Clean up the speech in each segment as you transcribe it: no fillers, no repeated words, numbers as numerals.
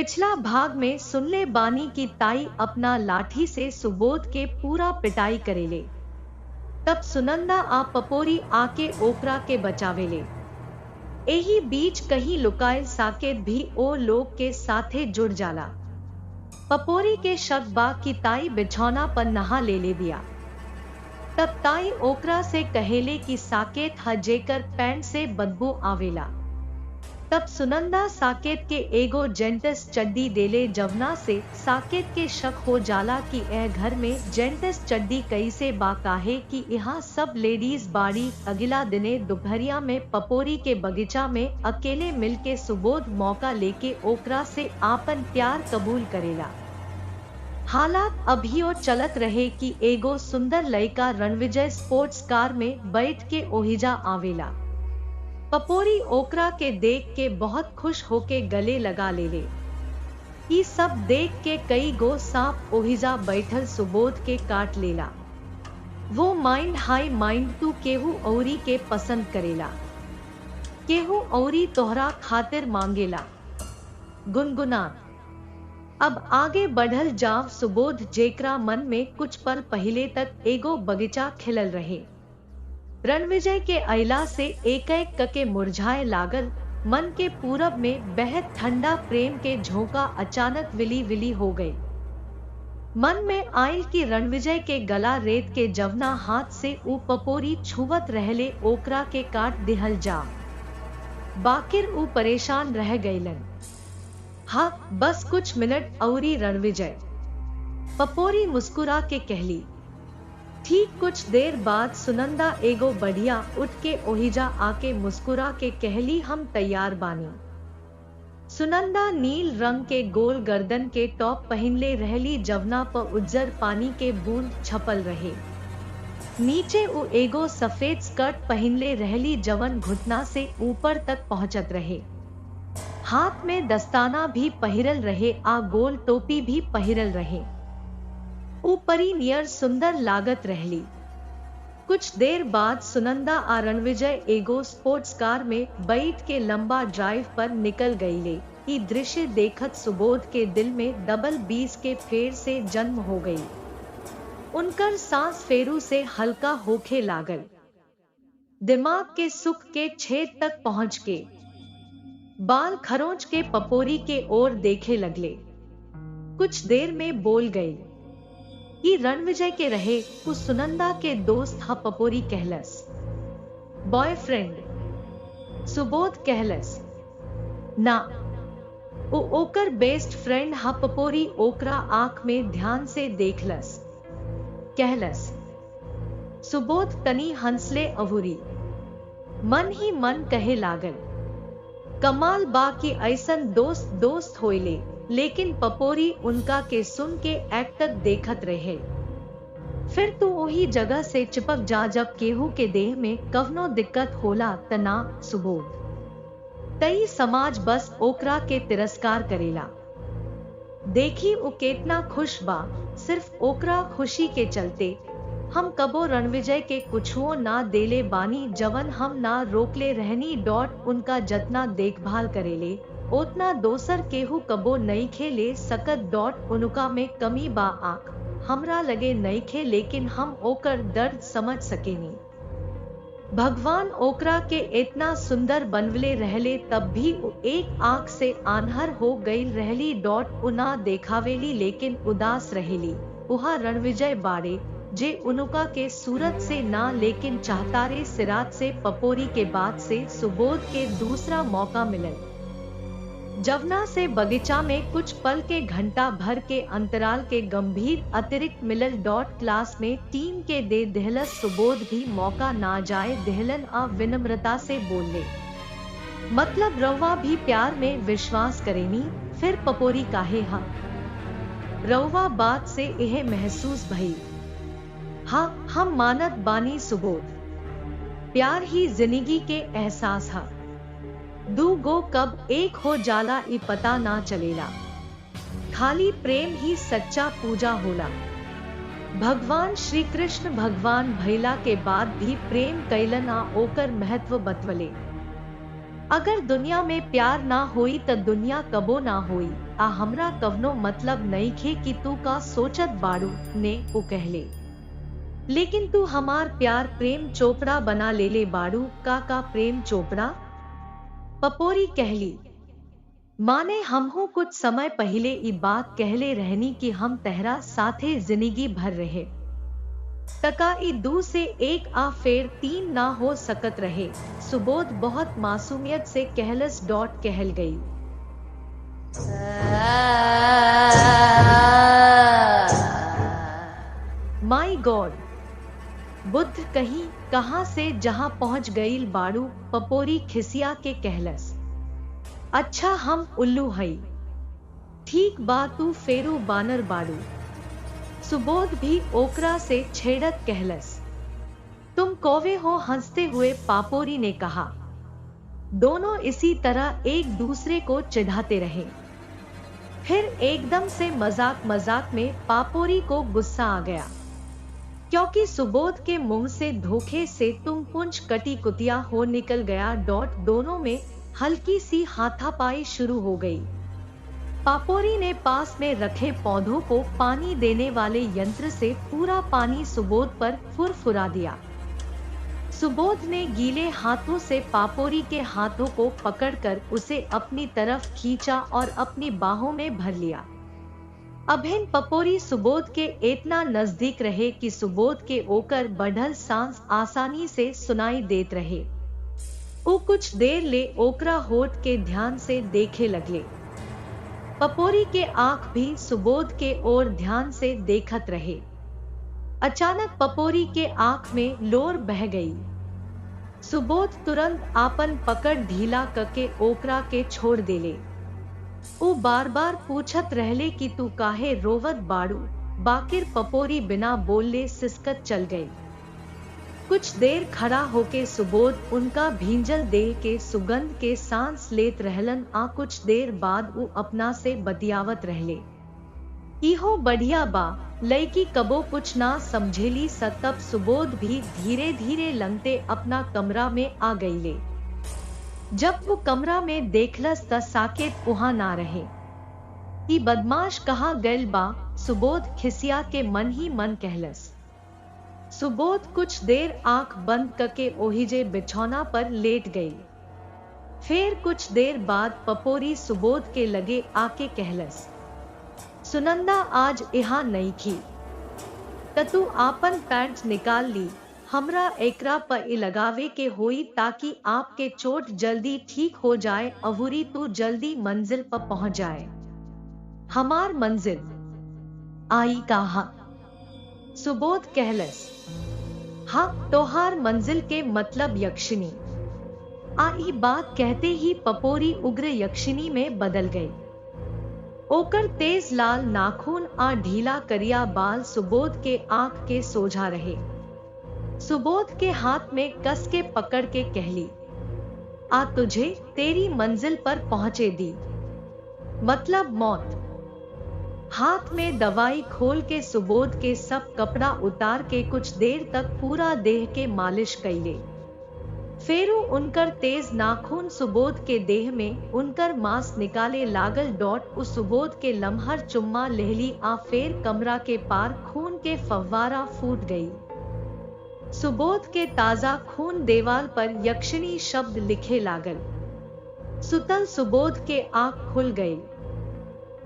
पिछला भाग में सुनले बानी की ताई अपना लाठी से सुबोध के पूरा पिटाई करेले। तब सुनंदा आ पपोरी आके ओकरा के बचावेले। एही बीच कहीं लुकायल साकेत भी ओ लोग के साथे जुड़ जाला। पपोरी के शक बा की ताई बिछौना पर नहा ले दिया। तब ताई ओकरा से कहेले कि साकेत जेकर पैंट से बदबू आवेला। तब सुनंदा साकेत के एगो जेंटस चड्डी देले, जवना से साकेत के शक हो जाला कि ए घर में जेंटस चड्डी कैसे बा, काहे कि यहाँ सब लेडीज बाड़ी। अगला दिने दोपहरिया में पपोरी के बगीचा में अकेले मिलके सुबोध मौका लेके ओकरा से आपन प्यार कबूल करेला। हालात अभियो चलत रहे कि एगो सुंदर लड़का रणविजय स्पोर्ट्स कार में बैठ के ओहिजा आवेला। पपोरी ओकरा के देख के बहुत खुश होके गले लगा ले। ये सब देख के कई गो सांप ओहिजा बैठल सुबोध के काट लेला। वो माइंड हाई माइंड तू केहू औरी के पसंद करेला, केहू औरी तोहरा खातिर मांगेला, गुनगुना। अब आगे बढ़ल जाव सुबोध, जेकरा मन में कुछ पल पहले तक एगो बगीचा खिलल रहे। रणविजय के अयला से एक एक कके मुरझाए लागल। मन के पूरब में बहत ठंडा प्रेम के झोंका अचानक विली विली हो गई। मन में आयल कि रणविजय के गला रेत के जवना हाथ से ऊ पपोरी छुवत रहले ओकरा के काट दिहल जा। बाकिर ऊ परेशान रह गईलन। हाँ, बस कुछ मिनट औरी रणविजय, पपोरी मुस्कुरा के कहली। ठीक कुछ देर बाद सुनंदा एगो बढ़िया उठ के ओहिजा आके मुस्कुरा के कहली, हम तैयार बानी। सुनंदा नील रंग के गोल गर्दन के टॉप पहनले रहली, जवना पर उज्जर पानी के बूंद छपल रहे। नीचे ऊ एगो सफेद स्कर्ट पहनले रहली, जवन घुटना से ऊपर तक पहुंचत रहे। हाथ में दस्ताना भी पहिरल रहे आ गोल टोपी भी पहिरल रहे। ऊपरी नियर सुंदर लागत रहली। कुछ देर बाद सुनंदा आ रणविजय एगो स्पोर्ट्स कार में बैठ के लंबा ड्राइव पर निकल गईले। ये दृश्य देखत सुबोध के दिल में डबल 20 के फेर से जन्म हो गई। उनकर सांस फेरू से हल्का होखे लागल। दिमाग के सुख के छेद तक पहुंच के बाल खरोंच के पपोरी के ओर देखे लगले। कुछ देर में बोल गई, ये रणविजय के रहे। उस सुनंदा के दोस्त हा, पपोरी कहलस। बॉयफ्रेंड? सुबोध कहलस। ना, ओ ओकर बेस्ट फ्रेंड हा, पपोरी ओकरा आंख में ध्यान से देखलस। कहलस। सुबोध तनी हंसले अभूरी। मन ही मन कहे लागल, कमाल बा कि ऐसन दोस्त दोस्त होइले। लेकिन पपोरी उनका के सुन के एक्टर देखत रहे। फिर तो वही जगह से चिपक जा जब केहू के देह में कवनो दिक्कत होला तना। सुबोध तई समाज बस ओकरा के तिरस्कार करेला। देखी वो केतना खुश बा, सिर्फ ओकरा खुशी के चलते हम कबो रणविजय के कुछुओ ना देले बानी, जवन हम ना रोकले रहनी। उनका जतना देखभाल करेले उतना दोसर केहू कबो नहीं खेले सकत। उनका में कमी बा आंख हमरा लगे नहीं खे, लेकिन हम ओकर दर्द समझ सकेनी। भगवान ओकरा के इतना सुंदर बनवले रहले, तब भी एक आंख से आन्हर हो गई रहली। उना देखावेली लेकिन उदास रहेली। उहा रणविजय बाड़े जे उनका के सूरत से ना, लेकिन चाहतारे सिरात से। पपोरी के बाद से सुबोध के दूसरा मौका मिलल, जवना से बगीचा में कुछ पल के घंटा भर के अंतराल के गंभीर अतिरिक्त मिलल। क्लास में टीम के दे देहलस। सुबोध भी मौका ना जाए देहलन आ विनम्रता से बोले, मतलब रउआ भी प्यार में विश्वास करेनी? फिर पपोरी काहे हा? रउआ बात से यह महसूस भई। हाँ, हम मानत बानी सुबोध, प्यार ही जिंदगी के एहसास हा। दू गो कब एक हो जाला ई पता ना चलेला। खाली प्रेम ही सच्चा पूजा होला। भगवान श्री कृष्ण भगवान भइला के बाद भी प्रेम कैलन आ ओकर महत्व बतवले। अगर दुनिया में प्यार ना होई त दुनिया कबो ना होई, आ हमरा कवनो मतलब नहीं खे कि तू का सोचत बाड़ू, ने वो कहले। लेकिन तू हमार प्यार प्रेम चोपड़ा बना ले बाड़ू, का प्रेम चोपड़ा? पपोरी कहली। माने हमहू कुछ समय पहले ई बात कहले रहनी कि हम तहरा साथे जिंदगी भर रहे। तका ई 2 से 1 आ फेर 3 ना हो सकत रहे। सुबोध बहुत मासूमियत से कहलस कहल गई। माई गॉड, बुद्ध कहीं कहां से जहां पहुंच गईल बाड़ू, पपोरी खिसिया के कहलस। अच्छा हम उल्लू हई। ठीक बा तू फेरू बानर बाड़ू। सुबोध भी ओकरा से छेड़त कहलस। तुम कौवे हो, हंसते हुए पापोरी ने कहा। दोनों इसी तरह एक दूसरे को चिढ़ाते रहे। फिर एकदम से मजाक में पापोरी को गुस्सा आ गया, क्योंकि सुबोध के मुंह से धोखे से तुम पुंज कटी कुतिया हो निकल गया। दोनों में हल्की सी हाथापाई शुरू हो गई। पापोरी ने पास में रखे पौधों को पानी देने वाले यंत्र से पूरा पानी सुबोध पर फुरफुरा दिया। सुबोध ने गीले हाथों से पापोरी के हाथों को पकड़कर उसे अपनी तरफ खींचा और अपनी बाहों में भर लिया। अभिन पपोरी सुबोध के इतना नजदीक रहे कि सुबोध के ओकर बढ़ल सांस आसानी से सुनाई देत रहे। वो कुछ देर ले ओकरा होठ के ध्यान से देखे लगले। पपोरी के आंख भी सुबोध के ओर ध्यान से देखत रहे। अचानक पपोरी के आंख में लोर बह गई। सुबोध तुरंत आपन पकड़ ढीला करके ओकरा के छोड़ देले। वो बार बार पूछत रहले कि तू काहे रोवत बाड़ू, बाकिर पपोरी बिना बोलले सिसकत चल गई। कुछ देर खड़ा होके सुबोध उनका भींजल देह के सुगंध के सांस लेत रहलन। आ कुछ देर बाद वो अपना से बतियावत रहले। इहो बढ़िया बा, लड़की कबो कुछ ना समझेली। तब सुबोध भी धीरे धीरे लंगते अपना कमरा में आ गईले। जब वो कमरा में देखलस त साकेत वहां ना रहे। ई बदमाश कहाँ गइल बा, सुबोध खिसिया के मन ही मन कहलस। सुबोध कुछ देर आंख बंद करके ओहिजे बिछौना पर लेट गई। फिर कुछ देर बाद पपोरी सुबोध के लगे आके कहलस, सुनंदा आज यहाँ नहीं थी, तू आपन पैंट निकाल ली। हमरा एकरा पर लगावे के होई ताकि आपके चोट जल्दी ठीक हो जाए, अहुरी तू जल्दी मंजिल पर पहुंच जाए। हमार मंजिल आई कहा? सुबोध कहलस। हाँ, तोहार मंजिल के मतलब यक्षिणी। आई बात कहते ही पपोरी उग्र यक्षिणी में बदल गई। ओकर तेज लाल नाखून आ ढीला करिया बाल सुबोध के आंख के सोझा रहे। सुबोध के हाथ में कस के पकड़ के कहली, आ तुझे तेरी मंजिल पर पहुंचे दी, मतलब मौत। हाथ में दवाई खोल के सुबोध के सब कपड़ा उतार के कुछ देर तक पूरा देह के मालिश कैले। फेरू उनकर तेज नाखून सुबोध के देह में उनकर मांस निकाले लागल। उस सुबोध के लम्हर चुम्मा लेहली। आ फेर कमरा के पार खून के फव्वारा फूट गई। सुबोध के ताजा खून देवाल पर यक्षिणी शब्द लिखे लागल। सुतल सुबोध के आंख खुल गई।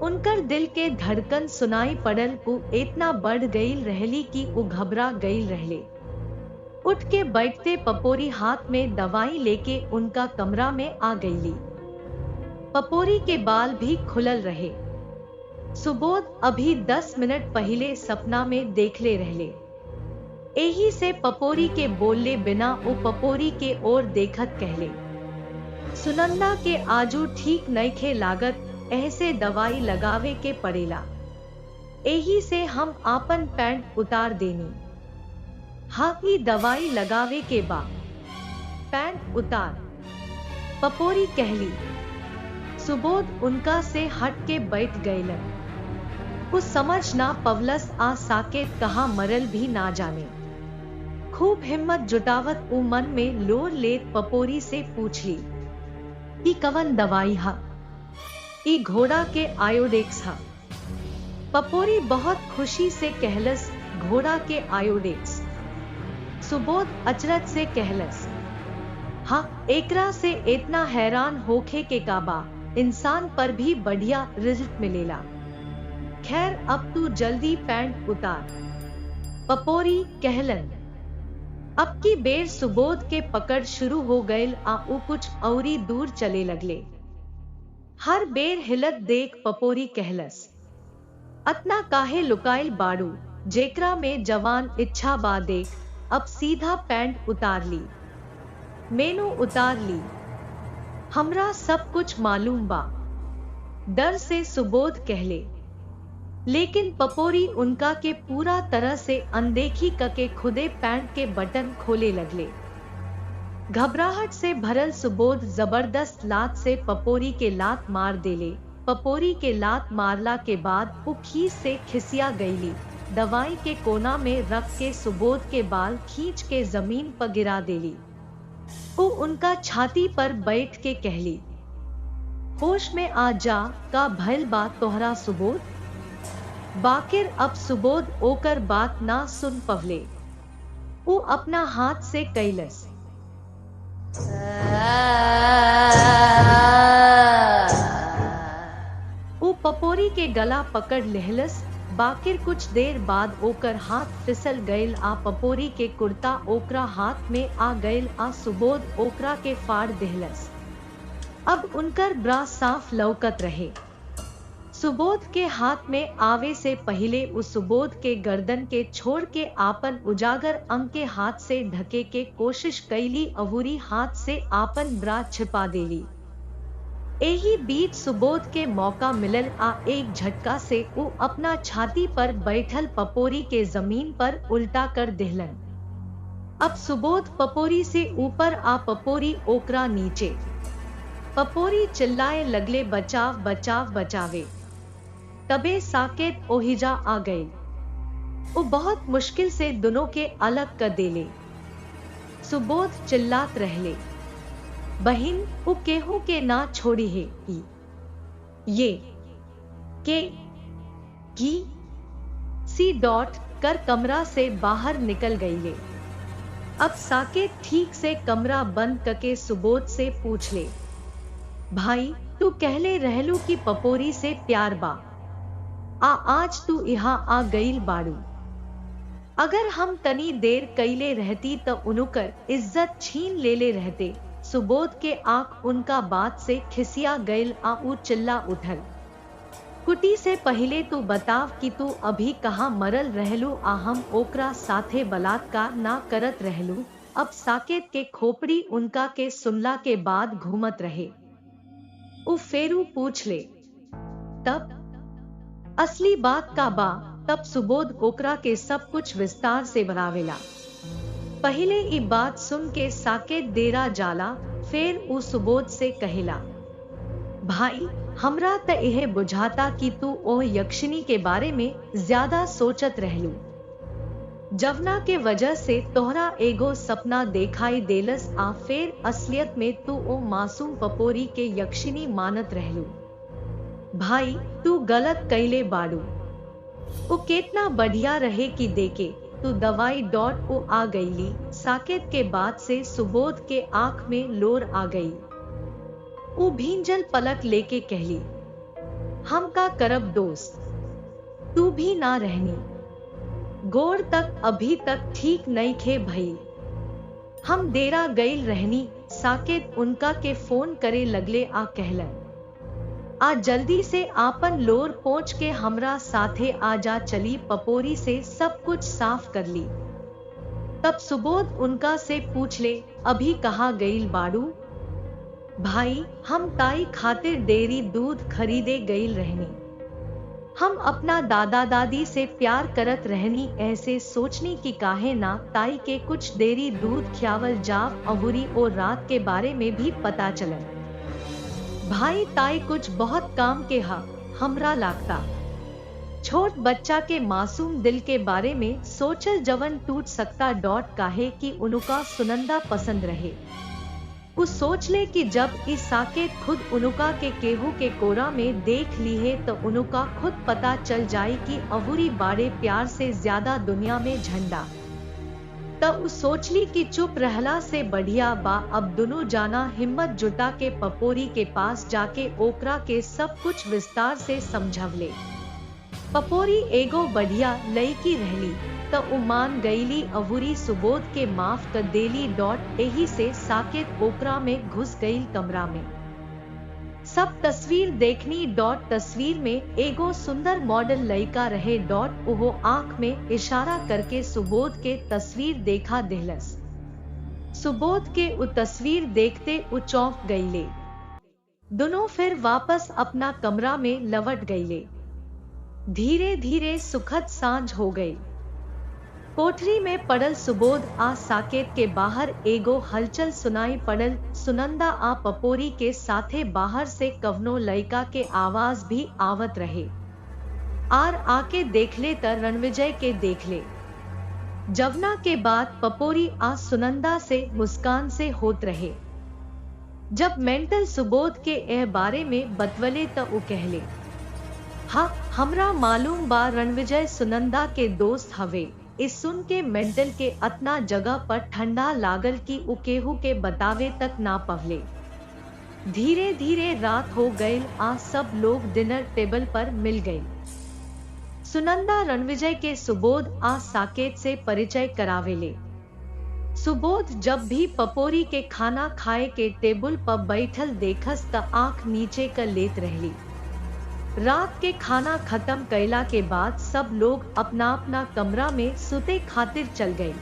उनकर दिल के धड़कन सुनाई पड़ल। को इतना बढ़ गई रहली कि वो घबरा गई रहले। उठ के बैठते पपोरी हाथ में दवाई लेके उनका कमरा में आ गईली। पपोरी के बाल भी खुलल रहे। सुबोध अभी 10 मिनट पहले सपना में देखले रहले। यही से पपोरी के बोलले बिना वो पपोरी के ओर देखत कहले, सुनंदा के आजू ठीक नइखे लागत, ऐसे दवाई लगावे के पड़ेला। यही से हम आपन पैंट उतार देनी। हाँ, की दवाई लगावे के बा, पैंट उतार, पपोरी कहली। सुबोध उनका से हट के बैठ गईलन। कुछ समझ ना पवलस। आ साकेत कहाँ मरल भी ना जाने। खूब हिम्मत जुटावत उ मन में लोर लेत पपोरी से पूछली, ई कवन दवाई हा, ई घोड़ा के आयोडेक्स हा। पपोरी बहुत खुशी से कहलस, घोड़ा के आयोडेक्स। सुबोध अचरज से कहलस, हाँ एकरा से इतना हैरान होखे के काबा, इंसान पर भी बढ़िया रिजल्ट मिलेला। खैर अब तू जल्दी पैंट उतार, पपोरी कहलन। अब की बेर सुबोध के पकड़ शुरू हो गयल आ उ कुछ औरी दूर चले लगले। हर बेर हिलत देख पपोरी कहलस, अतना काहे लुकाइल बाड़ू, जेकरा में जवान इच्छा बा देख, अब सीधा पैंट उतार ली। मैनू उतार ली, हमरा सब कुछ मालूम बा, डर से सुबोध कहले। लेकिन पपोरी उनका के पूरा तरह से अनदेखी करके खुदे पैंट के बटन खोले लगले। घबराहट से भरल सुबोध जबरदस्त लात से पपोरी के लात मार देले। पपोरी के लात मारला के बाद वो खींच से खिसिया गईली। दवाई के कोना में रख के सुबोध के बाल खींच के जमीन पर गिरा देली। वो उनका छाती पर बैठ के कहली, होश में आ जा, का भइल बा तोहरा सुबोध। बाकिर अब सुबोध ओकर बात ना सुन पवले। वो अपना हाथ से कैलस, वो पपोरी के गला पकड़ लेहलस। बाकिर कुछ देर बाद ओकर हाथ फिसल गयल आ पपोरी के कुर्ता ओकरा हाथ में आ गयल आ सुबोध ओकरा के फाड़ देहलस। अब उनकर ब्रा साफ लौकत रहे। सुबोध के हाथ में आवे से पहले उस सुबोध के गर्दन के छोड़ के आपन उजागर अंग के हाथ से ढके के कोशिश कैली, अवूरी हाथ से आपन ब्रा छिपा देली। एही बीच सुबोध के मौका मिलल आ एक झटका से वो अपना छाती पर बैठल पपोरी के जमीन पर उल्टा कर देहलन। अब सुबोध पपोरी से ऊपर आ पपोरी ओकरा नीचे। पपोरी चिल्लाए लगले, बचाव बचाव बचावे। तबे साकेत ओहिजा आ गए। वो बहुत मुश्किल से दोनों के अलग कर देले। सुबोध चिल्लात रहले, बहिन वो केहू के ना छोड़ी है, ये के की सी डॉट कर कमरा से बाहर निकल गई ले। अब साकेत ठीक से कमरा बंद करके सुबोध से पूछ ले, भाई तू कहले रहलू की पपोरी से प्यार बा, आज तू यहाँ आ गईल बाड़ू। अगर हम तनी देर कैले रहती तो उनुकर इज्जत छीन ले रहते। सुबोध के आंख उनका बात से खिसिया गयल आ उ चिल्ला उठल, कुटी से पहले तू बताव कि तू अभी कहाँ मरल रहलू आ हम ओकरा साथे बलात्कार ना करत रहलू। अब साकेत के खोपड़ी उनका के सुनला के बाद घूमत रहे। उ फेरू पूछ ले, तब असली बात का बा। तब सुबोध ओकरा के सब कुछ विस्तार से बतावेला। पहले ई बात सुन के साकेत देरा जाला, फिर उ सुबोध से कहेला, भाई हमरा त यह बुझाता कि तू ओ यक्षिणी के बारे में ज्यादा सोचत रहलू, जवना के वजह से तोहरा एगो सपना देखाई देलस आ फिर असलियत में तू ओ मासूम पपोरी के यक्षिणी मानत रहलू। भाई तू गलत कैले बाड़ू। वो कितना बढ़िया रहे कि देके तू दवाई डॉट को आ गईली। साकेत के बाद से सुबोध के आंख में लोर आ गई। वो भींजल पलक लेके कहली, हम का करब दोस्त, तू भी ना रहनी। गोर तक अभी तक ठीक नहीं खे भई, हम देरा गईल रहनी। साकेत उनका के फोन करे लगले आ कहलन, आ जल्दी से आपन लोर पहुंच के हमरा साथे आजा चली, पपोरी से सब कुछ साफ कर ली। तब सुबोध उनका से पूछ ले, अभी कहाँ गईल बाड़ू? भाई हम ताई खातिर डेयरी दूध खरीदे गईल रहनी। हम अपना दादा दादी से प्यार करत रहनी, ऐसे सोचनी कि काहे ना ताई के कुछ देरी दूध खियावल जाव, अबूरी और रात के बारे में भी पता चलन। भाई ताई कुछ बहुत काम के हा हमरा लागता। छोट बच्चा के मासूम दिल के बारे में सोचल जवन टूट सकता डॉट काहे कि उनका सुनंदा पसंद रहे। उ सोच ले कि जब इस साकेत खुद उनुका के केहू के कोरा में देख ली है तो उनुका खुद पता चल जाए कि अहुरी बाड़े प्यार से ज्यादा दुनिया में झंडा। तब उ सोचली कि चुप रहला से बढ़िया बा अब दोनों जाना हिम्मत जुटा के पपोरी के पास जाके ओकरा के सब कुछ विस्तार से समझवले। पपोरी एगो बढ़िया लईकी रहली त उ मान गईली अहुरी सुबोध के माफ कर देली। एही से साकेत ओकरा में घुस गई कमरा में। सब तस्वीर देखनी। तस्वीर में एगो सुंदर मॉडल लड़का रहे। ओहो आंख में इशारा करके सुबोध के तस्वीर देखा देहलस। सुबोध के उ तस्वीर देखते उ चौंक गईले। दोनों फिर वापस अपना कमरा में लवट गईले। धीरे धीरे सुखद सांझ हो गई। कोठरी में पड़ल सुबोध आ साकेत के बाहर एगो हलचल सुनाई पड़ल। सुनंदा आ पपोरी के साथे बाहर से कवनो लड़का के आवाज भी आवत रहे। आर आके देखले त रणविजय के देखले। जवना के बाद पपोरी आ सुनंदा से मुस्कान से होत रहे। जब मेंटल सुबोध के ए बारे में बतवले त उ कहले, हाँ हमरा मालूम बा रणविजय सुनंदा के दोस्त हवे। इस सुन के मेंटल के अतना जगह पर ठंडा लागल कि उ केहू के बतावे तक ना पवले। धीरे धीरे रात हो गई आ सब लोग डिनर टेबल पर मिल गए। सुनंदा रणविजय के सुबोध आ साकेत से परिचय करावेले। सुबोध जब भी पपोरी के खाना खाए के टेबल पर बैठल देखस त आंख नीचे कर लेत रहली। रात के खाना खत्म कैला के बाद सब लोग अपना अपना कमरा में सुते खातिर चल गए।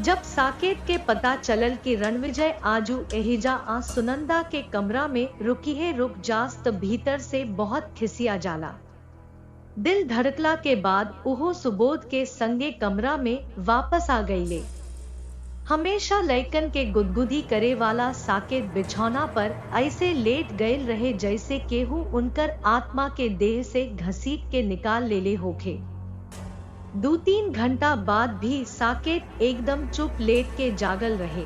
जब साकेत के पता चलल कि रणविजय आजू एहिजा आ सुनंदा के कमरा में रुक जास त भीतर से बहुत खिसिया जाला। दिल धड़कला के बाद उहो सुबोध के संगे कमरा में वापस आ गईले। हमेशा लइकन के गुदगुदी करे वाला साकेत बिछौना पर ऐसे लेट गए रहे जैसे केहू उनकर आत्मा के देह से घसीट के निकाल लेले होखे। 2-3 घंटा बाद भी साकेत एकदम चुप लेट के जागल रहे।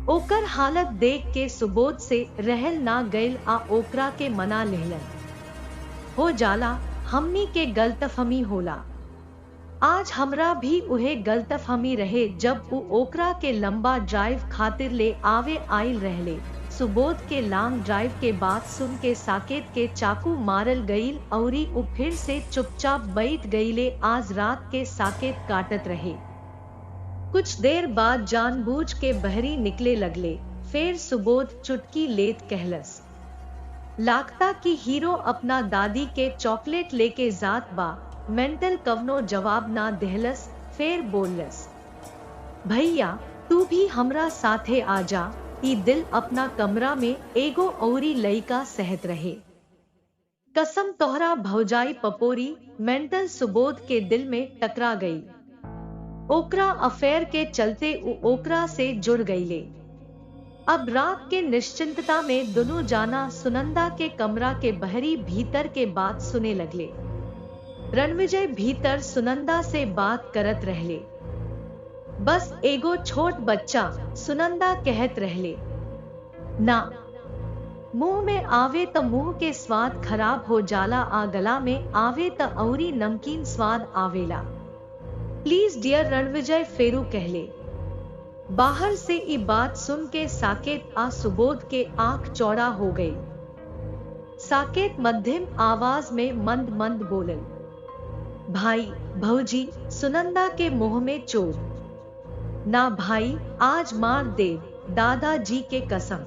ओकर हालत देख के सुबोध से रहल ना गइल आ ओकरा के मना लेहलन। हो जाला हमनी के गलतफहमी होला। आज हमरा भी उहे गलतफहमी रहे जब उ ओकरा के लंबा ड्राइव खातिर ले आवे आइल रहले। सुबोध के लॉन्ग ड्राइव के बात सुन के साकेत के चाकू मारल गईल औरी उ फिर से चुपचाप बैठ गईले। आज रात के साकेत काटत रहे। कुछ देर बाद जानबूझ के बहरी निकले लगले। फिर सुबोध चुटकी लेत कहलस, लागता कि हीरो अपना दादी के चॉकलेट लेके जात बा। मेंटल कवनो जवाब ना देहलस। फिर बोललस, भैया तू भी हमरा साथे आजा। ई दिल अपना कमरा में एगो औरी लइका सहत रहे। कसम तोहरा भौजाई पपोरी। मेंटल सुबोध के दिल में टकरा गई। ओकरा अफेयर के चलते ओकरा से जुड़ गईले। अब रात के निश्चिंतता में दोनों जाना सुनंदा के कमरा के बहरी भीतर के बात सुने लगले। रणविजय भीतर सुनंदा से बात करत रहले। बस एगो छोट बच्चा सुनंदा कहत रहले, ना मुंह में आवे त मुंह के स्वाद खराब हो जाला आ गला में आवे त औरी नमकीन स्वाद आवेला। प्लीज डियर रणविजय फेरू कहले। बाहर से ये बात सुन के साकेत आ सुबोध के आंख चौड़ा हो गई। साकेत मध्यम आवाज में मंद मंद बोलन, भाई भौजी सुनंदा के मुंह में चोट। ना भाई आज मार दे दादाजी के कसम।